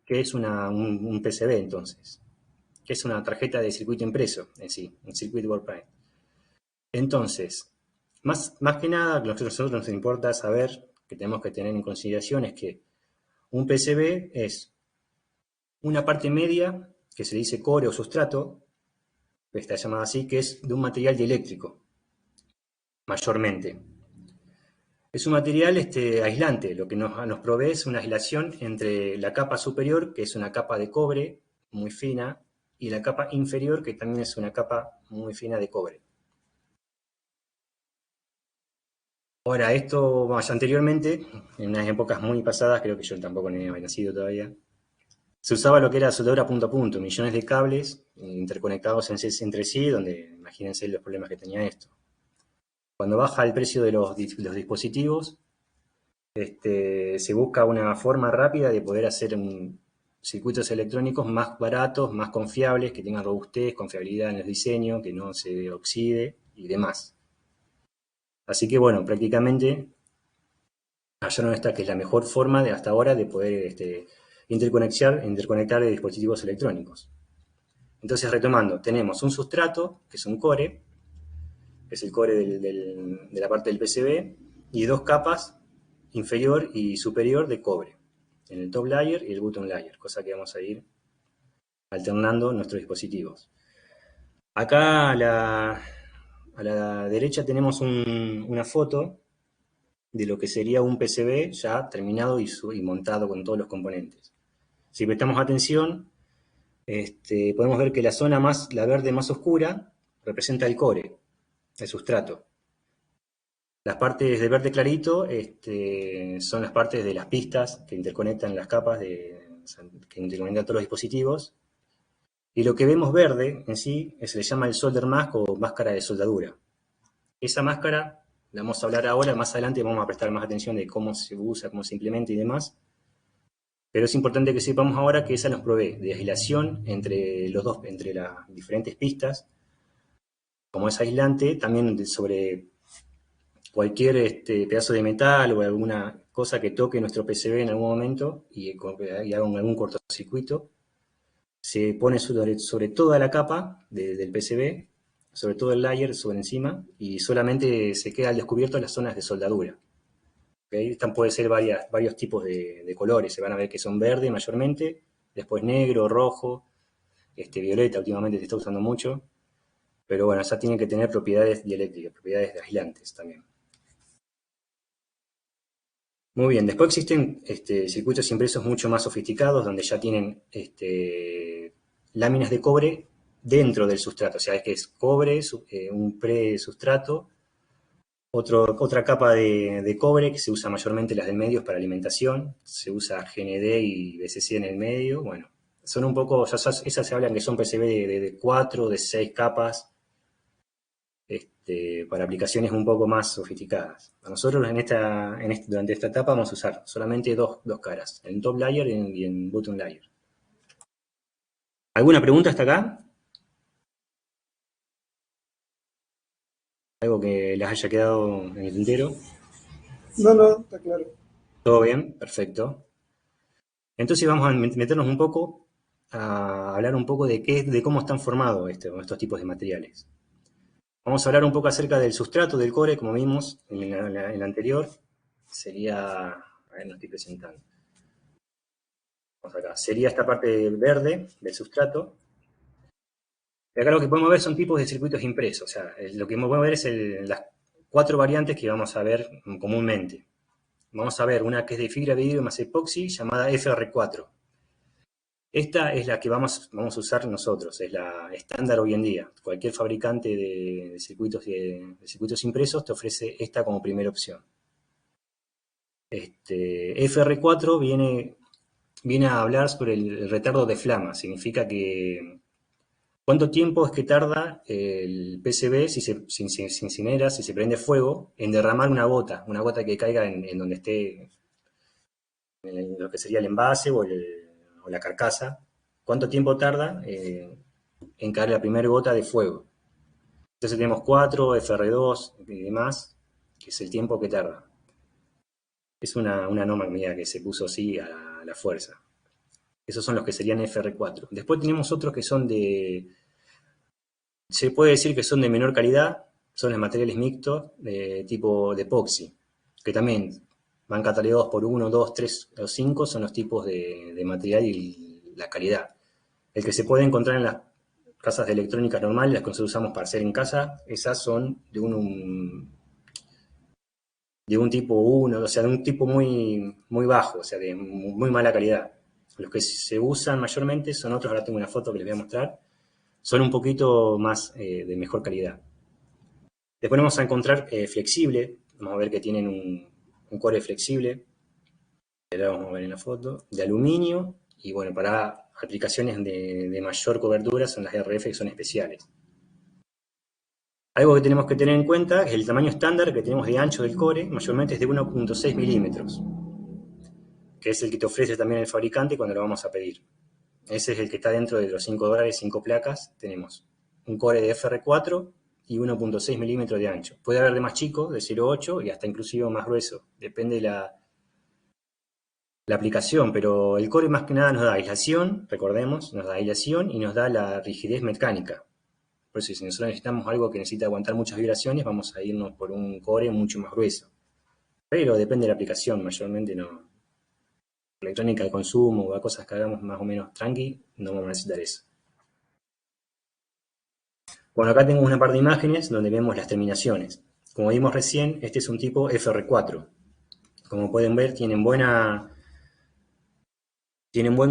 ¿Qué es un PCB entonces? ¿Qué es una tarjeta de circuito impreso en sí? Un Circuit Board Print. Entonces, más que nada, lo que a nosotros nos importa saber, que tenemos que tener en consideración, es que un PCB es una parte media, que se le dice core o sustrato, está llamada así, que es de un material dieléctrico, mayormente. Es un material aislante, lo que nos provee es una aislación entre la capa superior, que es una capa de cobre muy fina, y la capa inferior, que también es una capa muy fina de cobre. Ahora, esto más anteriormente, en unas épocas muy pasadas, creo que yo tampoco ni había nacido todavía, se usaba lo que era soldadura punto a punto, millones de cables interconectados entre sí, donde imagínense los problemas que tenía esto. Cuando baja el precio de los dispositivos, se busca una forma rápida de poder hacer circuitos electrónicos más baratos, más confiables, que tengan robustez, confiabilidad en el diseño, que no se oxide y demás. Así que bueno, prácticamente hallaron esta que es la mejor forma de hasta ahora de poder interconectar dispositivos electrónicos. Entonces, retomando, tenemos un sustrato, que es un core, que es el core de la parte del PCB, y dos capas, inferior y superior, de cobre, en el top layer y el bottom layer, cosa que vamos a ir alternando nuestros dispositivos. Acá a la derecha tenemos una foto de lo que sería un PCB ya terminado y montado con todos los componentes. Si prestamos atención, podemos ver que la verde más oscura, representa el core, el sustrato. Las partes de verde clarito son las partes de las pistas que interconectan las capas, que interconectan todos los dispositivos. Y lo que vemos verde en sí se le llama el solder mask o máscara de soldadura. Esa máscara la vamos a hablar ahora, más adelante vamos a prestar más atención de cómo se usa, cómo se implementa y demás. Pero es importante que sepamos ahora que esa nos provee de aislación entre las diferentes pistas, como es aislante, también sobre cualquier pedazo de metal o alguna cosa que toque nuestro PCB en algún momento y haga algún cortocircuito, se pone sobre toda la capa del PCB, sobre todo el layer, sobre encima, y solamente se queda al descubierto las zonas de soldadura. ¿Okay? Estas pueden ser varios tipos de colores, se van a ver que son verde mayormente, después negro, rojo, violeta últimamente se está usando mucho, pero bueno, ya tienen que tener propiedades dieléctricas, propiedades aislantes también. Muy bien, después existen circuitos impresos mucho más sofisticados donde ya tienen láminas de cobre dentro del sustrato, o sea, es que es cobre, un pre-sustrato, otra capa de cobre que se usa mayormente las del medio para alimentación, se usa GND y BCC en el medio, bueno, son un poco, esas se hablan que son PCB de 4, de 6 capas, para aplicaciones un poco más sofisticadas. A nosotros durante esta etapa vamos a usar solamente dos caras, en top layer y en bottom layer. ¿Alguna pregunta hasta acá? ¿Algo que les haya quedado en el tintero? No, no, está claro. ¿Todo bien? Perfecto. Entonces vamos a meternos un poco a hablar un poco de cómo están formados estos tipos de materiales. Vamos a hablar un poco acerca del sustrato del core, como vimos en la anterior. Sería, a ver, no estoy presentando. Vamos acá. Sería esta parte verde del sustrato. Y acá lo que podemos ver son tipos de circuitos impresos. O sea, lo que podemos ver es las 4 variantes que vamos a ver comúnmente. Vamos a ver una que es de fibra de vidrio más epoxi, llamada FR4. Esta es la que vamos a usar nosotros, es la estándar hoy en día. Cualquier fabricante de circuitos impresos te ofrece esta como primera opción. FR4 viene a hablar sobre el retardo de flama. Significa que cuánto tiempo es que tarda el PCB si se incinera, si se prende fuego, en derramar una gota que caiga en donde esté, en lo que sería el envase o la carcasa. ¿Cuánto tiempo tarda en caer la primera gota de fuego? Entonces tenemos 4, FR2 y demás, que es el tiempo que tarda. Es una norma mía que se puso así a la fuerza. Esos son los que serían FR4. Después tenemos otros que son se puede decir que son de menor calidad, son los materiales mixtos de tipo de epoxi, que también van catalogados por 1, 2, 3 o 5, son los tipos de material y la calidad. El que se puede encontrar en las casas de electrónica normales, las que nosotros usamos para hacer en casa, esas son de un tipo 1, o sea, de un tipo muy, muy bajo, o sea, de muy mala calidad. Los que se usan mayormente son otros, ahora tengo una foto que les voy a mostrar, son un poquito más de mejor calidad. Después vamos a encontrar flexible, vamos a ver que tienen un core flexible, ahora vamos a ver en la foto, de aluminio, y bueno, para aplicaciones de mayor cobertura son las RF que son especiales. Algo que tenemos que tener en cuenta es el tamaño estándar que tenemos de ancho del core, mayormente es de 1.6 milímetros, que es el que te ofrece también el fabricante cuando lo vamos a pedir. Ese es el que está dentro de los $5, 5 placas. Tenemos un core de FR4 y 1.6 milímetros de ancho. Puede haber de más chico, de 0.8 y hasta inclusive más grueso. Depende de la aplicación, pero el core más que nada nos da aislación, recordemos, nos da aislación y nos da la rigidez mecánica. Por eso si nosotros necesitamos algo que necesita aguantar muchas vibraciones, vamos a irnos por un core mucho más grueso. Pero depende de la aplicación, mayormente no. Electrónica de consumo o a cosas que hagamos más o menos tranqui, no vamos a necesitar eso. Bueno, acá tengo una par de imágenes donde vemos las terminaciones. Como vimos recién, este es un tipo FR4. Como pueden ver, tienen buen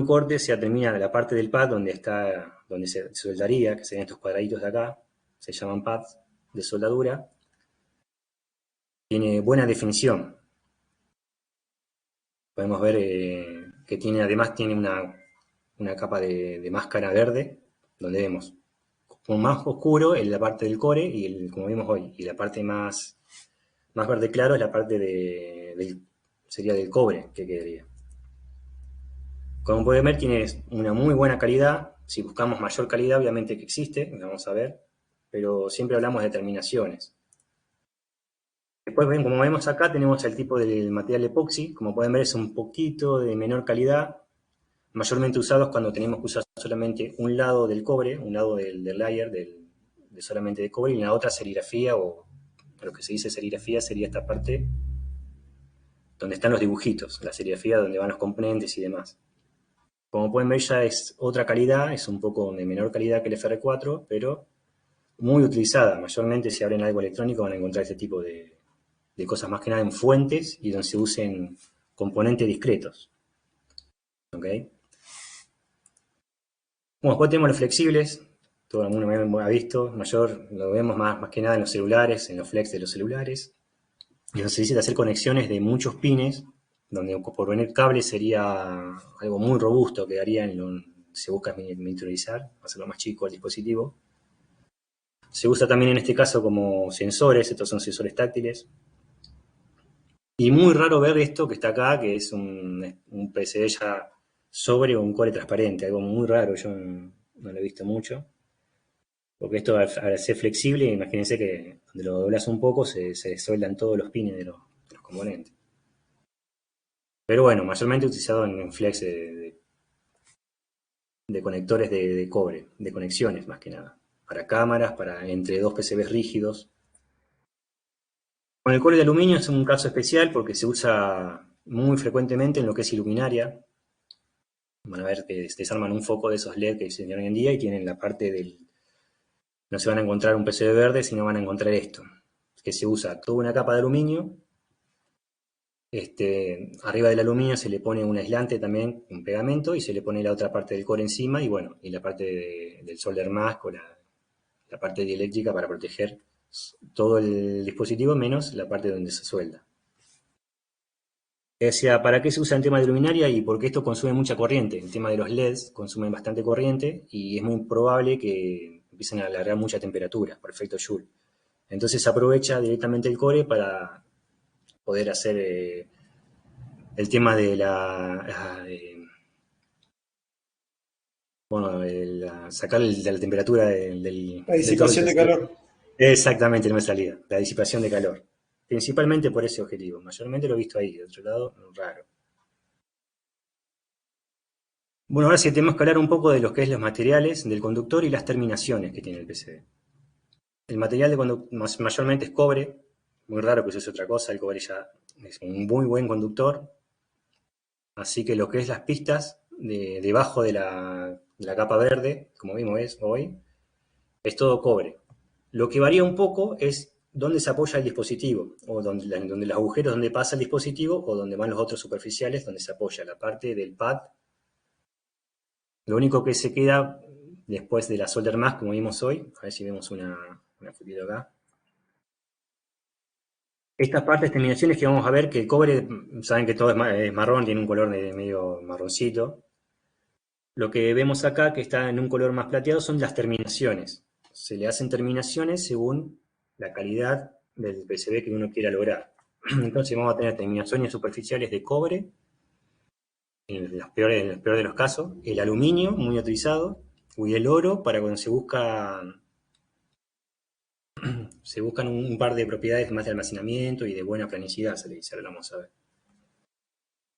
corte, se termina la parte del pad donde se soldaría, que serían estos cuadraditos de acá, se llaman pads de soldadura. Tiene buena definición. Podemos ver que además tiene una capa de máscara verde, donde vemos como más oscuro en la parte del core, como vimos hoy, y la parte más verde claro es la parte sería del cobre que quedaría. Como pueden ver, tiene una muy buena calidad. Si buscamos mayor calidad, obviamente que existe, lo vamos a ver, pero siempre hablamos de terminaciones. Después, como vemos acá, tenemos el tipo del material epoxi. Como pueden ver, es un poquito de menor calidad, mayormente usados cuando tenemos que usar solamente un lado del cobre, un lado del layer, solamente de cobre, y la otra serigrafía, o lo que se dice serigrafía sería esta parte donde están los dibujitos, la serigrafía donde van los componentes y demás. Como pueden ver, ya es otra calidad, es un poco de menor calidad que el FR4, pero muy utilizada. Mayormente si abren algo electrónico van a encontrar este tipo de cosas más que nada en fuentes y donde se usen componentes discretos. ¿Ok? Bueno, después tenemos los flexibles, todo el mundo ha visto, lo vemos más que nada en los celulares, en los flex de los celulares. Y donde se necesita hacer conexiones de muchos pines, donde por venir cable sería algo muy robusto, se busca miniaturizar, hacerlo más chico al dispositivo. Se usa también en este caso como sensores, estos son sensores táctiles. Y muy raro ver esto que está acá, que es un PCB ya sobre un core transparente, algo muy raro, yo no lo he visto mucho. Porque esto al ser flexible, imagínense que donde lo doblas un poco se sueldan todos los pines de los componentes. Pero bueno, mayormente utilizado en flex de conectores de cobre, de conexiones más que nada. Para cámaras, entre dos PCBs rígidos. Con el core de aluminio es un caso especial porque se usa muy frecuentemente en lo que es iluminaria. Van a ver que desarman un foco de esos LED que existen hoy en día y tienen la parte no se van a encontrar un PCB verde, sino van a encontrar esto, que se usa toda una capa de aluminio. Arriba del aluminio se le pone un aislante también, un pegamento, y se le pone la otra parte del core encima, y la parte del solder mask o la parte dieléctrica para proteger todo el dispositivo, menos la parte donde se suelda. O sea, ¿para qué se usa el tema de luminaria? Y porque esto consume mucha corriente. El tema de los LEDs consumen bastante corriente y es muy probable que empiecen a alargar mucha temperatura por efecto Joule. Entonces se aprovecha directamente el core para poder hacer el tema de sacar de la temperatura La disipación de calor. Exactamente, no me salía. La disipación de calor. Principalmente por ese objetivo. Mayormente lo he visto ahí, de otro lado, raro. Bueno, ahora sí tenemos que hablar un poco de lo que es los materiales del conductor y las terminaciones que tiene el PCB. El material de conductor mayormente es cobre, muy raro que se use otra cosa, el cobre ya es un muy buen conductor, así que lo que es las pistas debajo de la capa verde, como vimos hoy, es todo cobre. Lo que varía un poco es dónde se apoya el dispositivo, o donde los agujeros donde pasa el dispositivo, o donde van los otros superficiales, donde se apoya la parte del pad. Lo único que se queda después de la solder mask, como vimos hoy, a ver si vemos una fotito acá. Estas partes, terminaciones que vamos a ver, que el cobre, saben que todo es marrón, tiene un color medio marroncito. Lo que vemos acá, que está en un color más plateado, son las terminaciones. Se le hacen terminaciones según la calidad del PCB que uno quiera lograr. Entonces vamos a tener terminaciones superficiales de cobre, en los peores de los casos, el aluminio, muy utilizado, y el oro para cuando se buscan un par de propiedades más de almacenamiento y de buena planicidad, se le dice, ahora lo vamos a ver.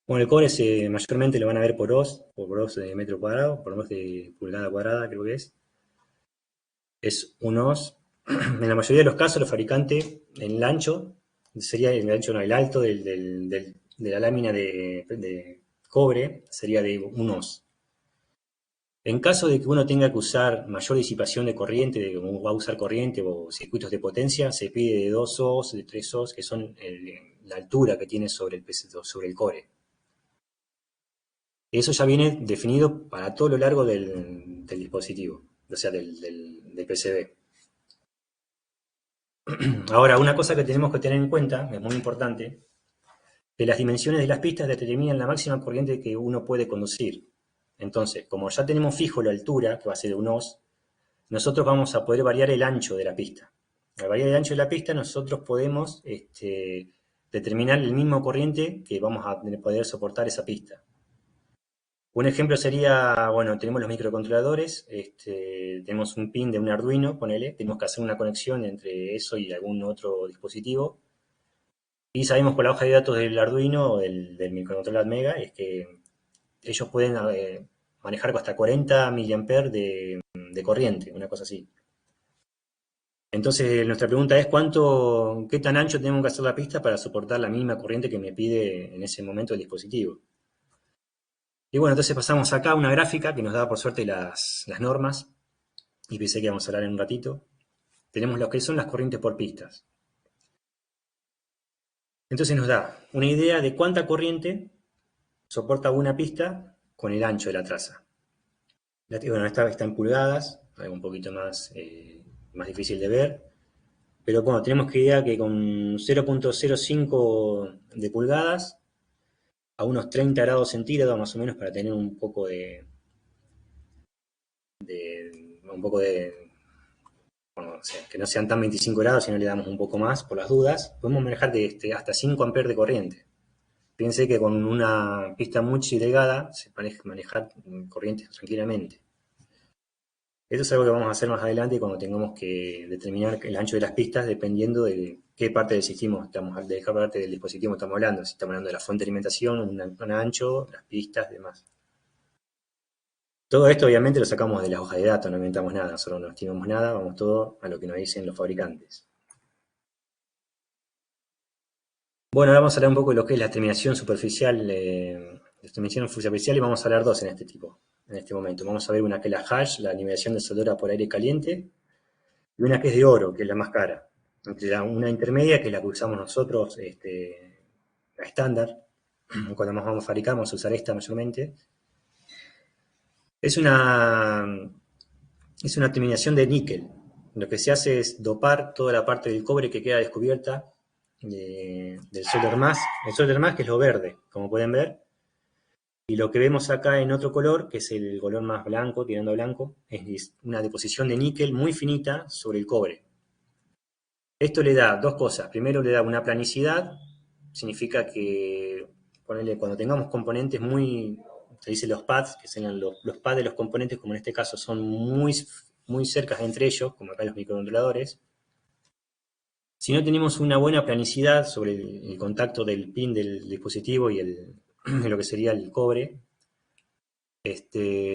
Bueno, el cobre mayormente lo van a ver por oz de metro cuadrado, por oz de pulgada cuadrada, creo que es. Es un oz. En la mayoría de los casos, los fabricantes, en el ancho, sería el ancho, no, el alto de la lámina de cobre sería de un oz. En caso de que uno tenga que usar mayor disipación de corriente, de cómo va a usar corriente o circuitos de potencia, se pide de 2 oz, de 3 oz, que son la altura que tiene sobre el core. Eso ya viene definido para todo lo largo del dispositivo, o sea, del PCB. Ahora, una cosa que tenemos que tener en cuenta, es muy importante, que las dimensiones de las pistas determinan la máxima corriente que uno puede conducir. Entonces, como ya tenemos fijo la altura, que va a ser de un oz, nosotros vamos a poder variar el ancho de la pista. Al variar el ancho de la pista, nosotros podemos determinar el mismo corriente que vamos a poder soportar esa pista. Un ejemplo sería, bueno, tenemos los microcontroladores, tenemos un pin de un Arduino, ponele, tenemos que hacer una conexión entre eso y algún otro dispositivo. Y sabemos por la hoja de datos del Arduino o del microcontrolador Mega, es que ellos pueden manejar hasta 40 mA de corriente, una cosa así. Entonces, nuestra pregunta es qué tan ancho tenemos que hacer la pista para soportar la misma corriente que me pide en ese momento el dispositivo. Y bueno, entonces pasamos acá a una gráfica que nos da por suerte las normas, y pensé que vamos a hablar en un ratito. Tenemos lo que son las corrientes por pistas. Entonces nos da una idea de cuánta corriente soporta una pista con el ancho de la traza. Bueno, esta está en pulgadas, algo un poquito más difícil de ver. Pero bueno, tenemos que idea que con 0.05 de pulgadas a unos 30 grados centígrados más o menos para tener un poco bueno, o sea, que no sean tan 25 grados, sino le damos un poco más por las dudas, podemos manejar hasta 5 amperes de corriente. Piense que con una pista muy delgada se puede manejar corrientes tranquilamente. Eso es algo que vamos a hacer más adelante cuando tengamos que determinar el ancho de las pistas dependiendo de qué parte del sistema de qué parte del dispositivo estamos hablando. Si estamos hablando de la fuente de alimentación, un ancho, las pistas, demás. Todo esto obviamente lo sacamos de las hojas de datos, no inventamos nada, solo no estimamos nada, vamos todo a lo que nos dicen los fabricantes. Bueno, ahora vamos a hablar un poco de lo que es la terminación superficial, y vamos a hablar dos en este momento. Vamos a ver una que es la hash, la nivelación de soldadura por aire caliente, y una que es de oro, que es la más cara. Entre una intermedia, que es la que usamos nosotros, la estándar, cuando más vamos a fabricar, vamos a usar esta mayormente. Es una terminación de níquel. Lo que se hace es dopar toda la parte del cobre que queda descubierta del solder mask. El solder mask es lo verde, como pueden ver. Y lo que vemos acá en otro color, que es el color más blanco, tirando a blanco, es una deposición de níquel muy finita sobre el cobre. Esto le da dos cosas. Primero le da una planicidad, significa que cuando tengamos componentes se dice los pads, que sean los pads de los componentes, como en este caso son muy cerca entre ellos, como acá los microcontroladores. Si no tenemos una buena planicidad sobre el contacto del pin del dispositivo y lo que sería el cobre, Este,